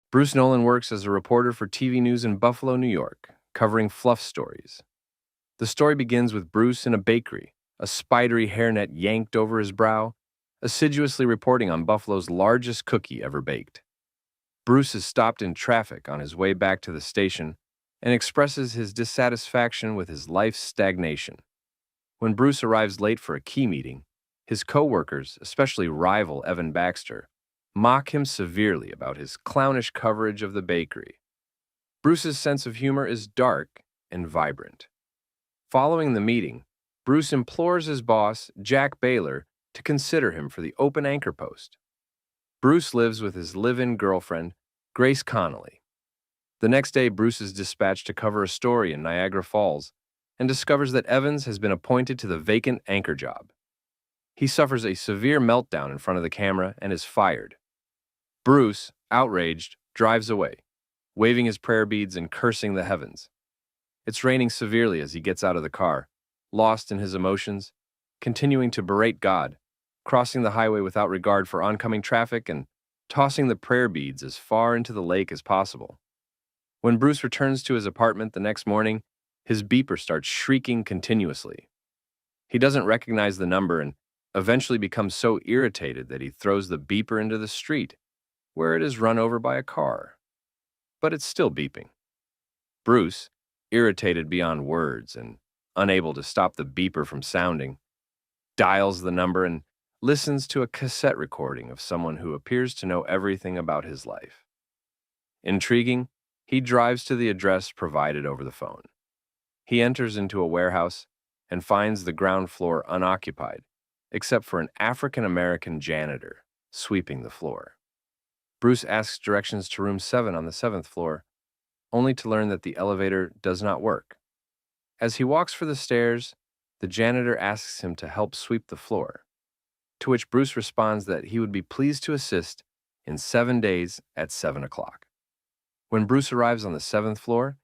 Bruce Nolan works as a reporter for TV news in Buffalo, New York, covering fluff stories. The story begins with Bruce in a bakery, a spidery hairnet yanked over his brow, assiduously reporting on Buffalo's largest cookie ever baked. Bruce is stopped in traffic on his way back to the station and expresses his dissatisfaction with his life's stagnation. When Bruce arrives late for a key meeting, his co-workers, especially rival Evan Baxter, mock him severely about his clownish coverage of the bakery. Bruce's sense of humor is dark and vibrant. Following the meeting, Bruce implores his boss, Jack Baylor, to consider him for the open anchor post. Bruce lives with his live-in girlfriend, Grace Connolly. The next day, Bruce is dispatched to cover a story in Niagara Falls and discovers that Evans has been appointed to the vacant anchor job. He suffers a severe meltdown in front of the camera and is fired. Bruce, outraged, drives away, waving his prayer beads and cursing the heavens. It's raining severely as he gets out of the car, lost in his emotions, continuing to berate God, crossing the highway without regard for oncoming traffic and tossing the prayer beads as far into the lake as possible. When Bruce returns to his apartment the next morning, his beeper starts shrieking continuously. He doesn't recognize the number and eventually becomes so irritated that he throws the beeper into the street, where it is run over by a car. But it's still beeping. Bruce, irritated beyond words and unable to stop the beeper from sounding, dials the number and listens to a cassette recording of someone who appears to know everything about his life. Intriguing, he drives to the address provided over the phone. He enters into a warehouse and finds the ground floor unoccupied, except for an African-American janitor sweeping the floor. Bruce asks directions to room 7 on the 7th floor, only to learn that the elevator does not work. As he walks for the stairs, the janitor asks him to help sweep the floor, to which Bruce responds that he would be pleased to assist in 7 days at 7 o'clock. When Bruce arrives on the 7th floor,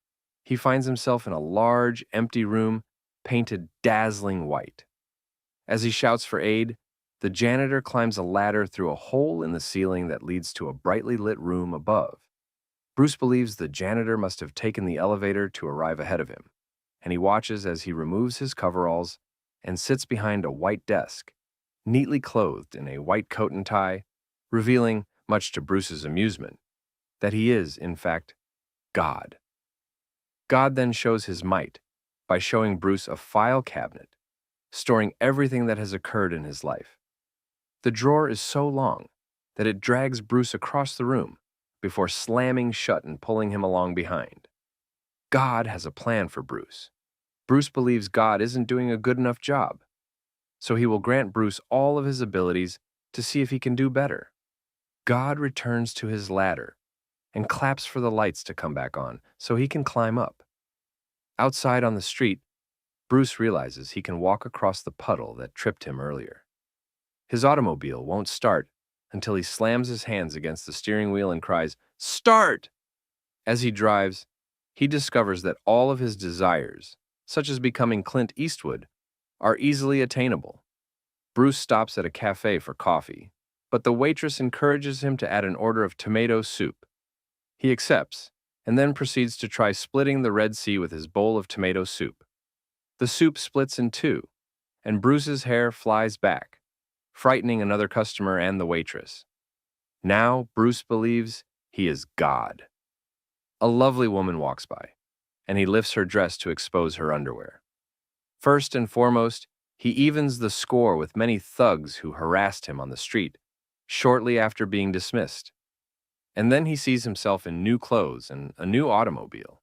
he finds himself in a large, empty room painted dazzling white. As he shouts for aid, the janitor climbs a ladder through a hole in the ceiling that leads to a brightly lit room above. Bruce believes the janitor must have taken the elevator to arrive ahead of him, and he watches as he removes his coveralls and sits behind a white desk, neatly clothed in a white coat and tie, revealing, much to Bruce's amusement, that he is, in fact, God. God then shows his might by showing Bruce a file cabinet, storing everything that has occurred in his life. The drawer is so long that it drags Bruce across the room before slamming shut and pulling him along behind. God has a plan for Bruce. Bruce believes God isn't doing a good enough job, so he will grant Bruce all of his abilities to see if he can do better. God returns to his ladder and claps for the lights to come back on so he can climb up. Outside on the street, Bruce realizes he can walk across the puddle that tripped him earlier. His automobile won't start until he slams his hands against the steering wheel and cries, "Start!" As he drives, he discovers that all of his desires, such as becoming Clint Eastwood, are easily attainable. Bruce stops at a cafe for coffee, but the waitress encourages him to add an order of tomato soup. He accepts, and then proceeds to try splitting the Red Sea with his bowl of tomato soup. The soup splits in two, and Bruce's hair flies back, frightening another customer and the waitress. Now Bruce believes he is God. A lovely woman walks by, and he lifts her dress to expose her underwear. First and foremost, he evens the score with many thugs who harassed him on the street shortly after being dismissed. And then he sees himself in new clothes and a new automobile.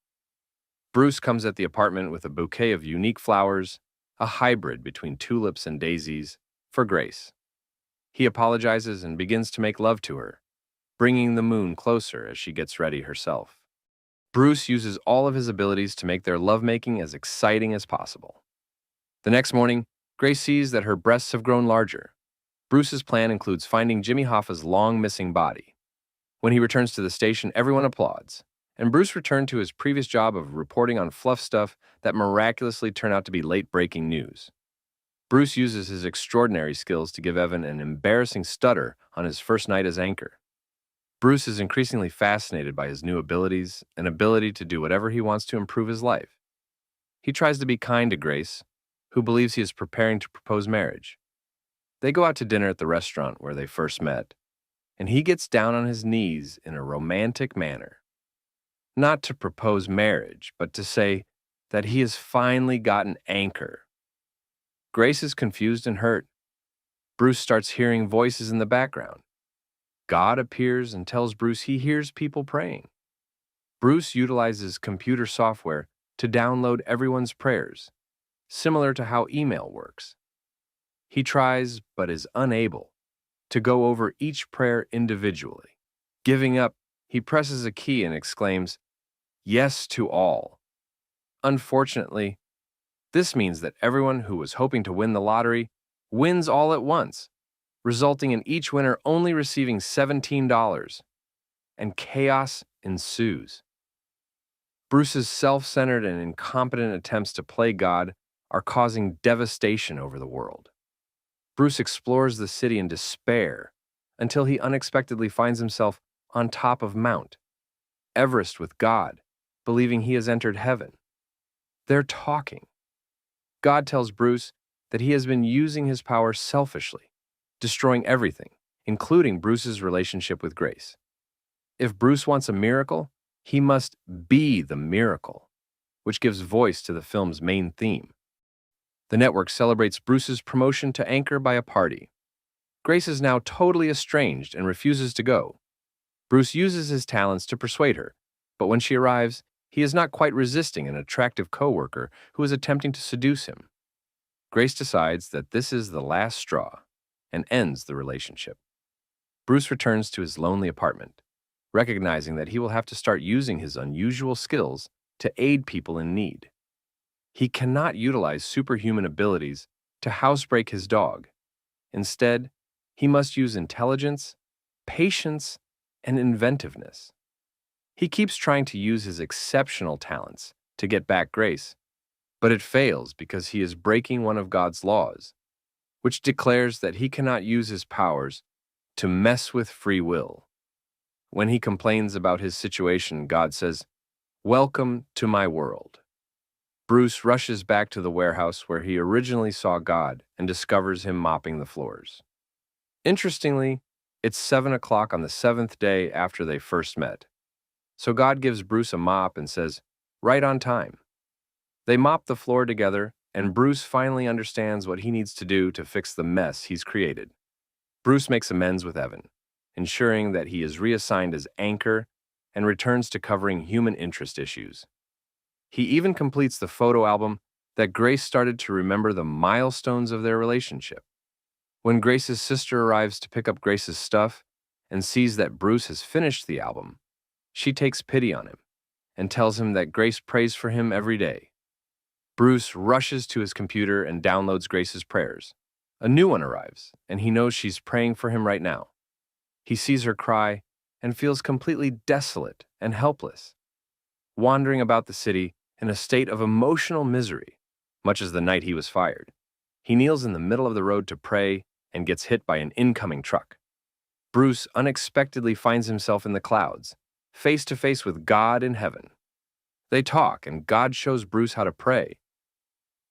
Bruce comes at the apartment with a bouquet of unique flowers, a hybrid between tulips and daisies, for Grace. He apologizes and begins to make love to her, bringing the moon closer as she gets ready herself. Bruce uses all of his abilities to make their lovemaking as exciting as possible. The next morning, Grace sees that her breasts have grown larger. Bruce's plan includes finding Jimmy Hoffa's long-missing body. When he returns to the station, everyone applauds, and Bruce returned to his previous job of reporting on fluff stuff that miraculously turned out to be late-breaking news. Bruce uses his extraordinary skills to give Evan an embarrassing stutter on his first night as anchor. Bruce is increasingly fascinated by his new abilities and ability to do whatever he wants to improve his life. He tries to be kind to Grace, who believes he is preparing to propose marriage. They go out to dinner at the restaurant where they first met, and he gets down on his knees in a romantic manner. Not to propose marriage, but to say that he has finally got an anchor. Grace is confused and hurt. Bruce starts hearing voices in the background. God appears and tells Bruce he hears people praying. Bruce utilizes computer software to download everyone's prayers, similar to how email works. He tries, but is unable, to go over each prayer individually. Giving up, he presses a key and exclaims, "Yes to all." Unfortunately, this means that everyone who was hoping to win the lottery wins all at once, resulting in each winner only receiving $17, and chaos ensues. Bruce's self-centered and incompetent attempts to play God are causing devastation over the world. Bruce explores the city in despair until he unexpectedly finds himself on top of Mount Everest with God, believing he has entered heaven. They're talking. God tells Bruce that he has been using his power selfishly, destroying everything, including Bruce's relationship with Grace. If Bruce wants a miracle, he must be the miracle, which gives voice to the film's main theme. The network celebrates Bruce's promotion to anchor by a party. Grace is now totally estranged and refuses to go. Bruce uses his talents to persuade her, but when she arrives, he is not quite resisting an attractive coworker who is attempting to seduce him. Grace decides that this is the last straw and ends the relationship. Bruce returns to his lonely apartment, recognizing that he will have to start using his unusual skills to aid people in need. He cannot utilize superhuman abilities to housebreak his dog. Instead, he must use intelligence, patience, and inventiveness. He keeps trying to use his exceptional talents to get back Grace, but it fails because he is breaking one of God's laws, which declares that he cannot use his powers to mess with free will. When he complains about his situation, God says, "Welcome to my world." Bruce rushes back to the warehouse where he originally saw God and discovers him mopping the floors. Interestingly, it's 7 o'clock on the 7th day after they first met. So God gives Bruce a mop and says, "Right on time." They mop the floor together, and Bruce finally understands what he needs to do to fix the mess he's created. Bruce makes amends with Evan, ensuring that he is reassigned as anchor and returns to covering human interest issues. He even completes the photo album that Grace started to remember the milestones of their relationship. When Grace's sister arrives to pick up Grace's stuff and sees that Bruce has finished the album, she takes pity on him and tells him that Grace prays for him every day. Bruce rushes to his computer and downloads Grace's prayers. A new one arrives, and he knows she's praying for him right now. He sees her cry and feels completely desolate and helpless, wandering about the city in a state of emotional misery, much as the night he was fired. He kneels in the middle of the road to pray and gets hit by an incoming truck. Bruce unexpectedly finds himself in the clouds, face to face with God in heaven. They talk, and God shows Bruce how to pray.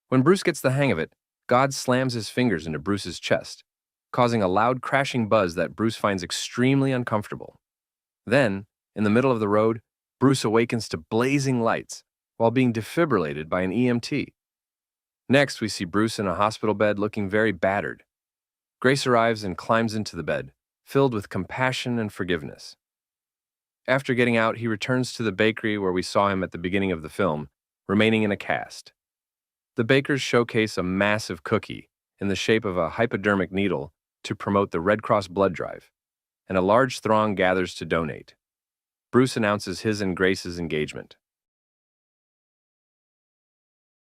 When Bruce gets the hang of it, God slams his fingers into Bruce's chest, causing a loud crashing buzz that Bruce finds extremely uncomfortable. Then, in the middle of the road, Bruce awakens to blazing lights while being defibrillated by an EMT. Next, we see Bruce in a hospital bed looking very battered. Grace arrives and climbs into the bed, filled with compassion and forgiveness. After getting out, he returns to the bakery where we saw him at the beginning of the film, remaining in a cast. The bakers showcase a massive cookie in the shape of a hypodermic needle to promote the Red Cross blood drive, and a large throng gathers to donate. Bruce announces his and Grace's engagement.